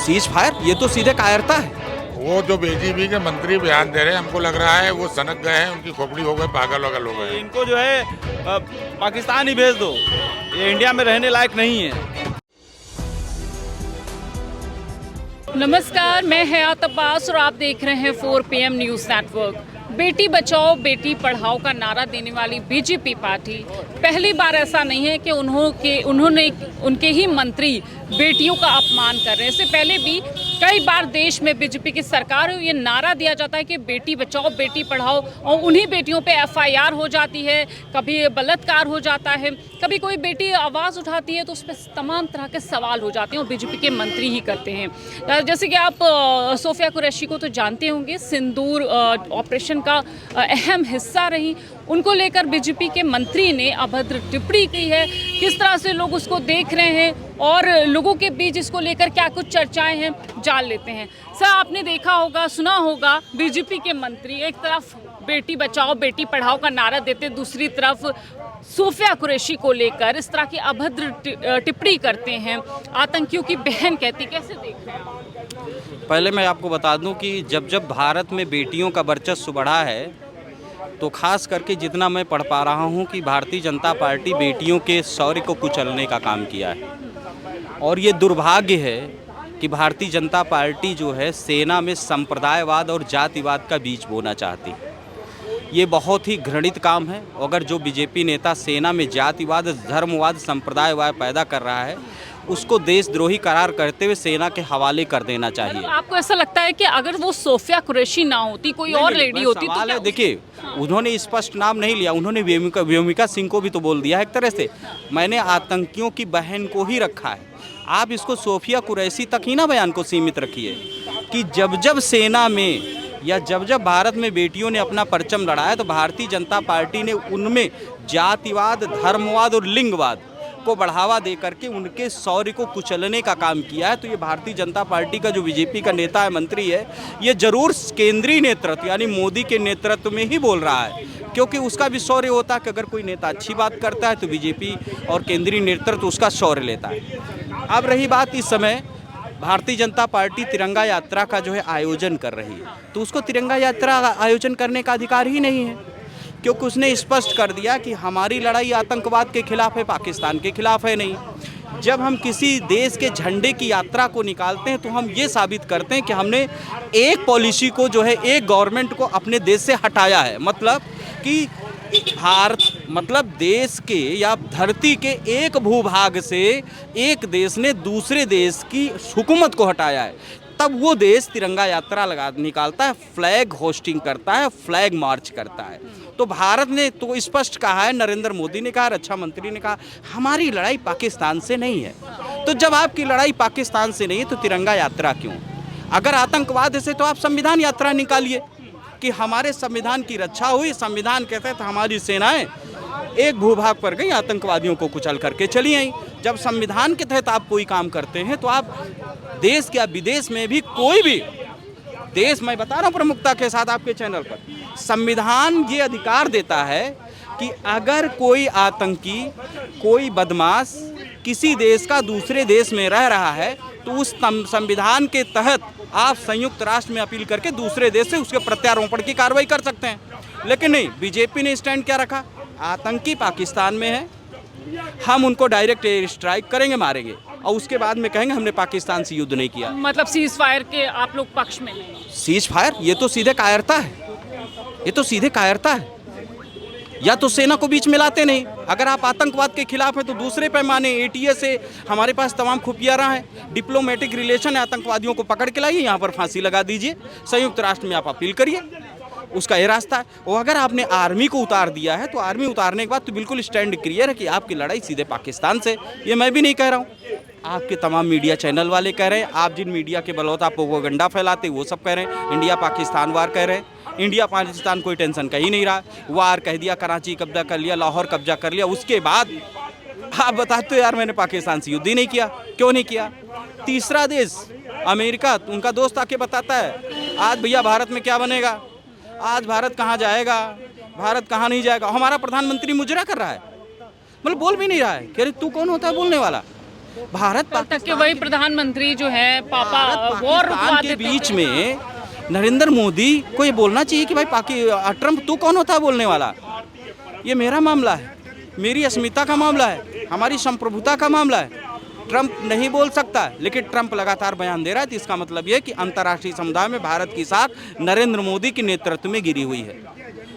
Cease fire, ये तो सीधे कायरता है। वो जो बीजेपी के मंत्री बयान दे रहे हैं, हमको लग रहा है वो सनक गए हैं, उनकी खोपड़ी हो गए, पागल वगल हो गए। इनको जो है पाकिस्तान ही भेज दो, ये इंडिया में रहने लायक नहीं है। नमस्कार, मैं हयात अब्बास और आप देख रहे हैं 4 PM news network. Beti Bachao Beti Padhao का नारा देने वाली बीजेपी पार्टी पहली बार ऐसा नहीं है कि उन्होंने उनके ही मंत्री बेटियों का अपमान कर रहे हैं। इससे पहले भी कई बार देश में बीजेपी की सरकार है, ये नारा दिया जाता है कि बेटी बचाओ बेटी पढ़ाओ, और उन्हीं बेटियों पे FIR हो जाती है, कभी बलात्कार हो जाता है, कभी कोई बेटी आवाज़ उठाती है तो उस पर तमाम तरह के सवाल हो जाते हैं और बीजेपी के मंत्री ही करते हैं। जैसे कि आप सोफिया कुरैशी को तो जानते होंगे, सिंदूर ऑपरेशन का अहम हिस्सा रही, उनको लेकर बीजेपी के मंत्री ने अभद्र टिप्पणी की है। किस तरह से लोग उसको देख रहे हैं और लोगों के बीच इसको लेकर क्या कुछ चर्चाएं हैं, जान लेते हैं। सर, आपने देखा होगा, सुना होगा, बीजेपी के मंत्री एक तरफ बेटी बचाओ बेटी पढ़ाओ का नारा देते, दूसरी तरफ सोफिया कुरैशी को लेकर इस तरह की अभद्र टिप्पणी करते हैं, आतंकियों की बहन कहती। कैसे देख रहे हैं आप? पहले मैं आपको बता दूं कि जब जब भारत में बेटियों का वर्चस्व बढ़ा है, तो खास करके जितना मैं पढ़ पा रहा हूं कि भारतीय जनता पार्टी बेटियों के शौर्य को कुचलने का काम किया है। और ये दुर्भाग्य है कि भारतीय जनता पार्टी जो है सेना में संप्रदायवाद और जातिवाद का बीज बोना चाहती है। ये बहुत ही घृणित काम है। अगर जो बीजेपी नेता सेना में जातिवाद, धर्मवाद, संप्रदायवाद पैदा कर रहा है, उसको देशद्रोही करार करते हुए सेना के हवाले कर देना चाहिए। मतलब आपको ऐसा लगता है कि अगर वो सोफिया कुरैशी ना होती, कोई और लेडी होती तो क्या? देखिए, उन्होंने स्पष्ट नाम नहीं लिया, उन्होंने व्योमिका सिंह को भी तो बोल दिया है एक तरह से। मैंने आतंकियों की बहन को ही रखा है। आप इसको सोफिया कुरैशी तक ही ना बयान को सीमित रखिए कि जब जब सेना में या जब जब भारत में बेटियों ने अपना परचम लड़ाया तो भारतीय जनता पार्टी ने उनमें जातिवाद, धर्मवाद और लिंगवाद को बढ़ावा दे करके उनके शौर्य को कुचलने का काम किया है। तो ये भारतीय जनता पार्टी का जो बीजेपी का नेता है, मंत्री है, ये जरूर केंद्रीय नेतृत्व यानी मोदी के नेतृत्व में ही बोल रहा है, क्योंकि उसका भी शौर्य होता है कि अगर कोई नेता अच्छी बात करता है तो बीजेपी और केंद्रीय नेतृत्व उसका शौर्य लेता है। अब रही बात, इस समय भारतीय जनता पार्टी तिरंगा यात्रा का जो है आयोजन कर रही है, तो उसको तिरंगा यात्रा आयोजन करने का अधिकार ही नहीं है, क्योंकि उसने स्पष्ट कर दिया कि हमारी लड़ाई आतंकवाद के खिलाफ है, पाकिस्तान के खिलाफ है नहीं। जब हम किसी देश के झंडे की यात्रा को निकालते हैं तो हम ये साबित करते हैं कि हमने एक पॉलिसी को जो है, एक गवर्नमेंट को अपने देश से हटाया है। मतलब कि भारत, मतलब देश के या धरती के एक भूभाग से एक देश ने दूसरे देश की हुकूमत को हटाया है, तब वो देश तिरंगा यात्रा निकालता है, फ्लैग होस्टिंग करता है, फ्लैग मार्च करता है। तो भारत ने तो स्पष्ट कहा है, नरेंद्र मोदी ने कहा, रक्षा मंत्री ने कहा, हमारी लड़ाई पाकिस्तान से नहीं है। तो जब आपकी लड़ाई पाकिस्तान से नहीं है तो तिरंगा यात्रा क्यों? अगर आतंकवाद है तो आप संविधान यात्रा निकालिए कि हमारे संविधान की रक्षा हुई, संविधान के तहत हमारी सेनाएं एक भूभाग पर गई, आतंकवादियों को कुचल करके चली आई। जब संविधान के तहत आप कोई काम करते हैं तो आप देश या विदेश में भी कोई भी देश, मैं बता रहा हूँ प्रमुखता के साथ आपके चैनल पर, संविधान ये अधिकार देता है कि अगर कोई आतंकी, कोई बदमाश किसी देश का दूसरे देश में रह रहा है तो उस संविधान के तहत आप संयुक्त राष्ट्र में अपील करके दूसरे देश से उसके प्रत्यारोपण की कार्रवाई कर सकते हैं। लेकिन नहीं, बीजेपी ने स्टैंड क्या रखा? आतंकी पाकिस्तान में है, हम उनको डायरेक्ट एयर स्ट्राइक करेंगे, मारेंगे, और उसके बाद में कहेंगे हमने पाकिस्तान से युद्ध नहीं किया। मतलब सीज फायर के आप लोग पक्ष में नहीं? सीज फायर, ये तो सीधे कायरता है, ये तो सीधे कायरता है। या तो सेना को बीच में लाते नहीं। अगर आप आतंकवाद के खिलाफ हैं तो दूसरे पैमाने ATS से हमारे पास तमाम खुफिया रहा है, डिप्लोमेटिक रिलेशन है, आतंकवादियों को पकड़ के लाइए, यहाँ पर फांसी लगा दीजिए, संयुक्त राष्ट्र में आप अपील करिए, उसका ये रास्ता है। और अगर आपने आर्मी को उतार दिया है तो आर्मी उतारने के बाद तो बिल्कुल स्टैंड क्लियर है कि आपकी लड़ाई सीधे पाकिस्तान से। ये मैं भी नहीं कह रहा हूँ, आपके तमाम मीडिया चैनल वाले कह रहे हैं, आप जिन मीडिया के बलौत आप प्रोपेगेंडा फैलाते वो सब कह रहे हैं, इंडिया पाकिस्तान वार कह रहे हैं। इंडिया पाकिस्तान कोई टेंशन कहीं नहीं रहा, वार कह दिया, कराची कब्जा कर लिया, लाहौर कब्जा कर लिया, उसके बाद आप बताते हो यार मैंने पाकिस्तान से युद्ध ही नहीं किया। क्यों नहीं किया? तीसरा देश अमेरिका, उनका दोस्त आके बताता है आज भैया भारत में क्या बनेगा, आज भारत कहाँ जाएगा, भारत कहाँ नहीं जाएगा। हमारा प्रधानमंत्री मुजरा कर रहा है, मतलब बोल भी नहीं रहा है कि अरे तू कौन होता है बोलने वाला। भारत कल तक के वही प्रधानमंत्री जो है पापा वॉर रुकवा पाकिस्तान के देते बीच थे। में नरेंद्र मोदी को ये बोलना चाहिए कि भाई ट्रम्प तू कौन होता है बोलने वाला? ये मेरा मामला है, मेरी अस्मिता का मामला है, हमारी संप्रभुता का मामला है। ट्रम्प नहीं बोल सकता, लेकिन ट्रम्प लगातार बयान दे रहा है, तो इसका मतलब ये है कि अंतर्राष्ट्रीय समुदाय में भारत की साख नरेंद्र मोदी के नेतृत्व में गिरी हुई है,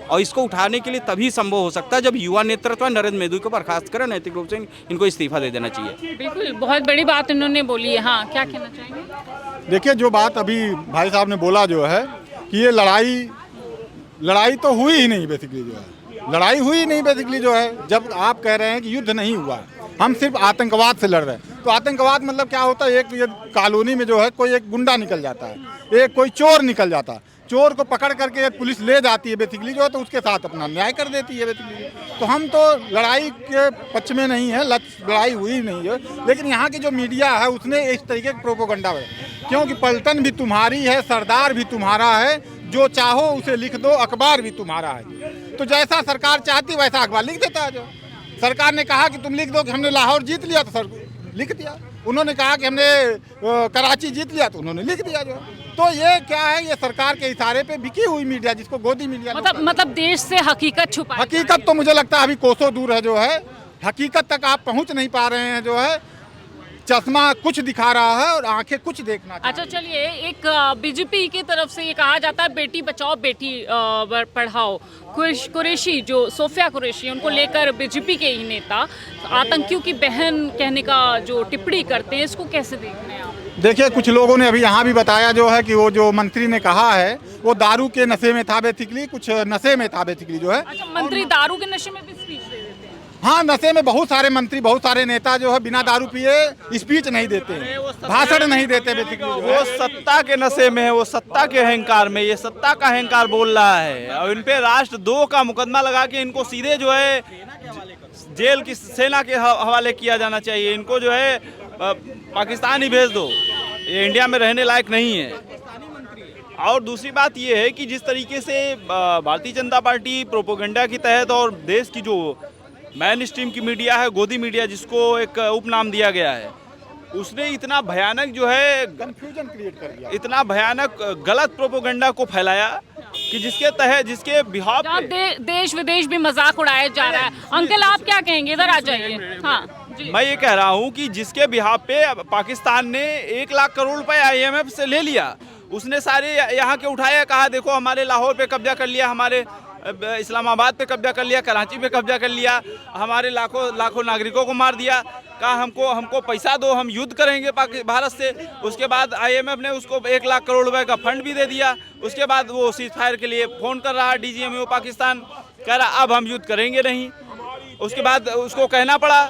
और इसको उठाने के लिए तभी संभव हो सकता है जब युवा नेतृत्व नरेंद्र मोदी को बर्खास्त करे, नैतिक रूप से इनको इस्तीफा दे देना चाहिए। बिल्कुल, बहुत बड़ी बात उन्होंने बोली है। हाँ, क्या कहना चाहेंगे? देखिए, जो बात अभी भाई साहब ने बोला जो है कि ये लड़ाई तो हुई ही नहीं, बेसिकली जो है लड़ाई हुई नहीं बेसिकली जो है। जब आप कह रहे हैं कि युद्ध नहीं हुआ, हम सिर्फ आतंकवाद से लड़ रहे हैं, तो आतंकवाद मतलब क्या होता है? एक ये कॉलोनी में जो है कोई एक गुंडा निकल जाता है, एक कोई चोर निकल जाता है, चोर को पकड़ करके पुलिस ले जाती है बेसिकली जो है, तो उसके साथ अपना न्याय कर देती है बेसिकली। तो हम तो लड़ाई के पक्ष में नहीं है, लड़ाई हुई नहीं है, लेकिन यहाँ की जो मीडिया है उसने इस तरीके का प्रोपोगंडा है, क्योंकि पलटन भी तुम्हारी है, सरदार भी तुम्हारा है, जो चाहो उसे लिख दो, अखबार भी तुम्हारा है। तो जैसा सरकार चाहती वैसा अखबार लिख देता है। जो सरकार ने कहा कि तुम लिख दो कि हमने लाहौर जीत लिया, तो सर लिख दिया। उन्होंने कहा कि हमने कराची जीत लिया, तो उन्होंने लिख दिया। जो तो ये क्या है? ये सरकार के इशारे पे बिकी हुई मीडिया, जिसको गोदी मीडिया मतलब देश से हकीकत छुपा। हकीकत तो मुझे लगता है अभी कोसों दूर है। जो है हकीकत तक आप पहुंच नहीं पा रहे हैं। जो है चश्मा कुछ दिखा रहा है और आंखें कुछ देखना। अच्छा, चलिए, एक बीजेपी की तरफ से ये कहा जाता है बेटी बचाओ बेटी पढ़ाओ। कुरैशी, जो सोफिया कुरैशी, उनको लेकर बीजेपी के ही नेता आतंकियों की बहन कहने का जो टिप्पणी करते हैं, इसको कैसे देख रहे हैं आप? देखिए, कुछ लोगों ने अभी यहाँ भी बताया जो है कि वो जो मंत्री ने कहा है वो दारू के नशे में था बेसिकली, कुछ नशे में था बेसिकली जो है। अच्छा, मंत्री दारू के नशे में भी स्पीच दे देते हैं? हाँ, नशे में बहुत सारे मंत्री, बहुत सारे नेता जो है बिना दारू पिए स्पीच नहीं देते, भाषण नहीं देते बेसिकली। वो सत्ता के नशे में है, वो सत्ता के अहंकार में, ये सत्ता का अहंकार बोल रहा है, और इन पे राष्ट्र 2 का मुकदमा लगा के इनको सीधे जो है जेल की सेना के हवाले किया जाना चाहिए। इनको जो है पाकिस्तान ही भेज दो, ये इंडिया में रहने लायक नहीं है। और दूसरी बात ये है कि जिस तरीके से भारतीय जनता पार्टी प्रोपोगंडा के तहत और देश की जो मेन स्ट्रीम की मीडिया है, गोदी मीडिया जिसको एक उपनाम दिया गया है, उसने इतना भयानक जो है कंफ्यूजन क्रिएट कर दिया, इतना भयानक गलत प्रोपोगंडा को फैलाया कि जिसके तहत, जिसके बिहाफ पे देश विदेश भी मजाक उड़ाया जा रहा है। अंकल, आप क्या कहेंगे? इधर आ जाइए। हाँ जी। मैं ये कह रहा हूँ कि जिसके बिहाफ पे पाकिस्तान ने 1 लाख करोड़ रुपए IMF से ले लिया, उसने सारे यहाँ के उठाया, कहा देखो हमारे लाहौर पे कब्जा कर लिया, हमारे इस्लामाबाद पे कब्जा कर लिया, कराची पे कब्जा कर लिया, हमारे लाखों नागरिकों को मार दिया, कहा हमको पैसा दो, हम युद्ध करेंगे भारत से। उसके बाद IMF ने उसको 1 लाख करोड़ रुपए का फंड भी दे दिया। उसके बाद वो सीज फायर के लिए फ़ोन कर रहा है DGMO पाकिस्तान, कह रहा अब हम युद्ध करेंगे नहीं। उसके बाद उसको कहना पड़ा,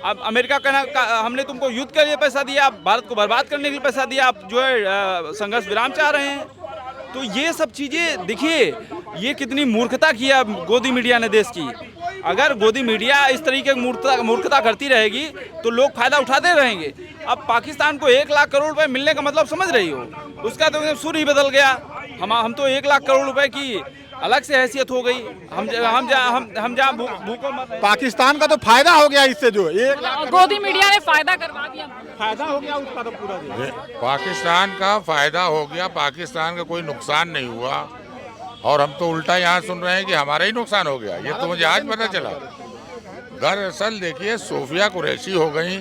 अब अमेरिका कहना हमने तुमको युद्ध के लिए पैसा दिया, आप भारत को बर्बाद करने के लिए पैसा दिया, आप जो है संघर्ष विराम चाह रहे हैं। तो ये सब चीज़ें देखिए, ये कितनी मूर्खता किया गोदी मीडिया ने देश की। अगर गोदी मीडिया इस तरीके की मूर्खता करती रहेगी तो लोग फायदा उठाते रहेंगे। अब पाकिस्तान को 1 लाख करोड़ रुपए मिलने का मतलब समझ रही हो, उसका तो सुर ही बदल गया। हम तो 1 लाख करोड़ रुपए की अलग से हैसियत हो गई। हम जहाँ भूखों मर रहे हैं। पाकिस्तान का तो फायदा हो गया इससे, जो गोदी मीडिया ने फायदा करवा दिया, फायदा हो गया उसका तो पूरा। पाकिस्तान का फायदा हो गया, पाकिस्तान का कोई नुकसान नहीं हुआ, और हम तो उल्टा यहाँ सुन रहे हैं कि हमारा ही नुकसान हो गया। ये तो मुझे आज पता चला। दरअसल देखिए, सोफिया कुरैशी हो गई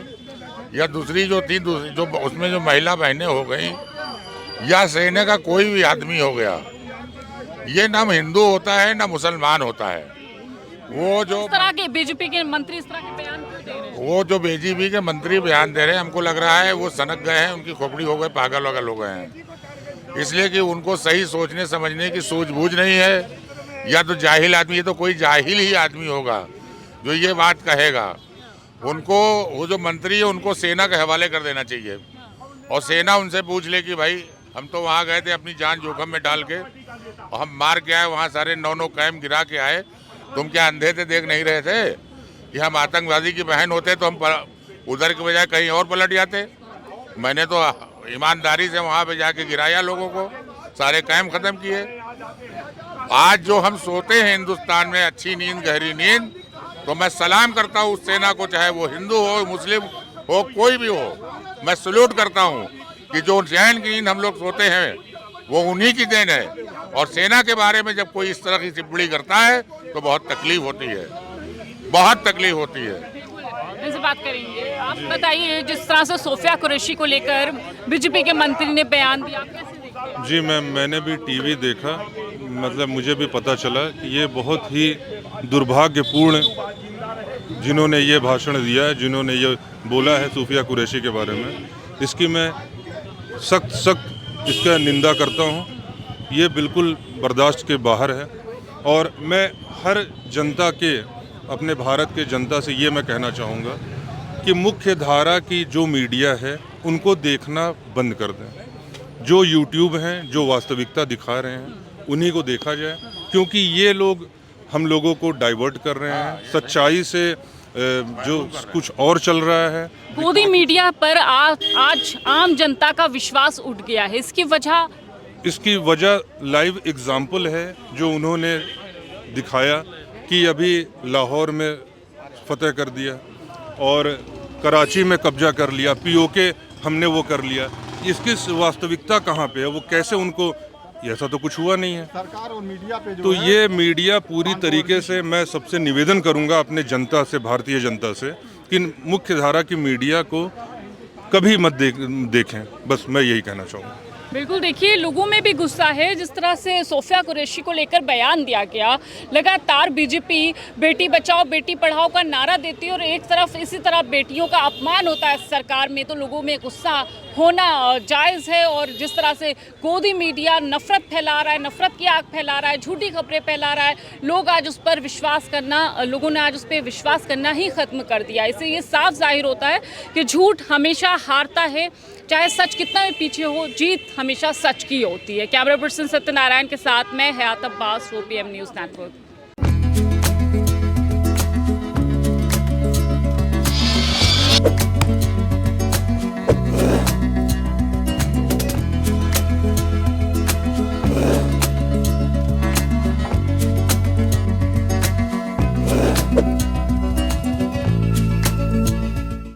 या दूसरी जो थी, जो उसमें जो महिला बहनें हो गई, या सेना का कोई भी आदमी हो गया, ये ना हिंदू होता है ना मुसलमान होता है। वो जो इस तरह के बीजेपी के मंत्री इस तरह के बयान क्यों दे रहे हैं? वो जो बीजेपी के मंत्री बयान दे रहे हैं, हमको लग रहा है वो सनक गए हैं, उनकी खोपड़ी हो गए, पागल वगल हो गए हैं, इसलिए कि उनको सही सोचने समझने की सूझबूझ नहीं है, या तो जाहिल आदमी, ये तो कोई जाहिल ही आदमी होगा जो ये बात कहेगा। उनको वो जो मंत्री है उनको सेना के हवाले कर देना चाहिए, और सेना उनसे पूछ ले कि भाई हम तो वहाँ गए थे अपनी जान जोखिम में डाल के, और हम मार के आए, वहाँ सारे 9 कैंप गिरा के आए, तुम क्या अंधे थे, देख नहीं रहे थे कि हम आतंकवादी की बहन होते तो हम उधर के बजाय कहीं और पलट जाते। मैंने तो ईमानदारी से वहाँ पे जाके गिराया लोगों को, सारे कैंप खत्म किए। आज जो हम सोते हैं हिंदुस्तान में अच्छी नींद, गहरी नींद, तो मैं सलाम करता हूँ उस सेना को, चाहे वो हिंदू हो, मुस्लिम हो, कोई भी हो, मैं सल्यूट करता हूँ कि जो चैन की नींद हम लोग सोते हैं वो उन्हीं की देन है। और सेना के बारे में जब कोई इस तरह की टिप्पणी करता है तो बहुत तकलीफ होती है, बहुत तकलीफ होती है। इनसे बात करेंगे। आप बताइए, जिस तरह से सोफिया कुरैशी को लेकर बीजेपी के मंत्री ने बयान दिया, कैसे देखते हैं? जी मैंने भी टीवी देखा, मतलब मुझे भी पता चला कि ये बहुत ही दुर्भाग्यपूर्ण जिन्होंने ये भाषण दिया है, जिन्होंने ये बोला है सोफिया कुरैशी के बारे में, इसकी मैं सख्त इसका निंदा करता हूँ। ये बिल्कुल बर्दाश्त के बाहर है। और मैं हर जनता के, अपने भारत के जनता से ये मैं कहना चाहूँगा कि मुख्य धारा की जो मीडिया है उनको देखना बंद कर दें। जो यूट्यूब हैं, जो वास्तविकता दिखा रहे हैं, उन्हीं को देखा जाए, क्योंकि ये लोग हम लोगों को डाइवर्ट कर रहे हैं सच्चाई से। जो कुछ और चल रहा है, गोदी मीडिया पर आज आम जनता का विश्वास उठ गया है। इसकी वजह लाइव एग्जाम्पल है जो उन्होंने दिखाया कि अभी लाहौर में फतेह कर दिया और कराची में कब्जा कर लिया, पीओके हमने वो कर लिया। इसकी वास्तविकता कहाँ पे है? वो कैसे उनको, ऐसा तो कुछ हुआ नहीं है। सरकार और मीडिया पे जो तो है, ये मीडिया पूरी तरीके से, मैं सबसे निवेदन करूंगा अपने जनता से, भारतीय जनता से, कि मुख्य धारा की मीडिया को कभी मत देखें। बस मैं यही कहना चाहूँगा। बिल्कुल, देखिए लोगों में भी गुस्सा है। जिस तरह से सोफिया कुरैशी को लेकर बयान दिया गया, लगातार बीजेपी बेटी बचाओ बेटी पढ़ाओ का नारा देती है और एक तरफ इसी तरह बेटियों का अपमान होता है सरकार में, तो लोगों में गुस्सा होना जायज़ है। और जिस तरह से गोदी मीडिया नफरत फैला रहा है, नफरत की आग फैला रहा है, झूठी खबरें फैला रहा है, लोगों ने आज उस पर विश्वास करना ही ख़त्म कर दिया। इससे ये साफ जाहिर होता है कि झूठ हमेशा हारता है, चाहे सच कितना भी पीछे हो, जीत हमेशा सच की होती है। कैमरा पर्सन सत्यनारायण के साथ मैं हयात अब्बास, 4PM न्यूज़ नेटवर्क।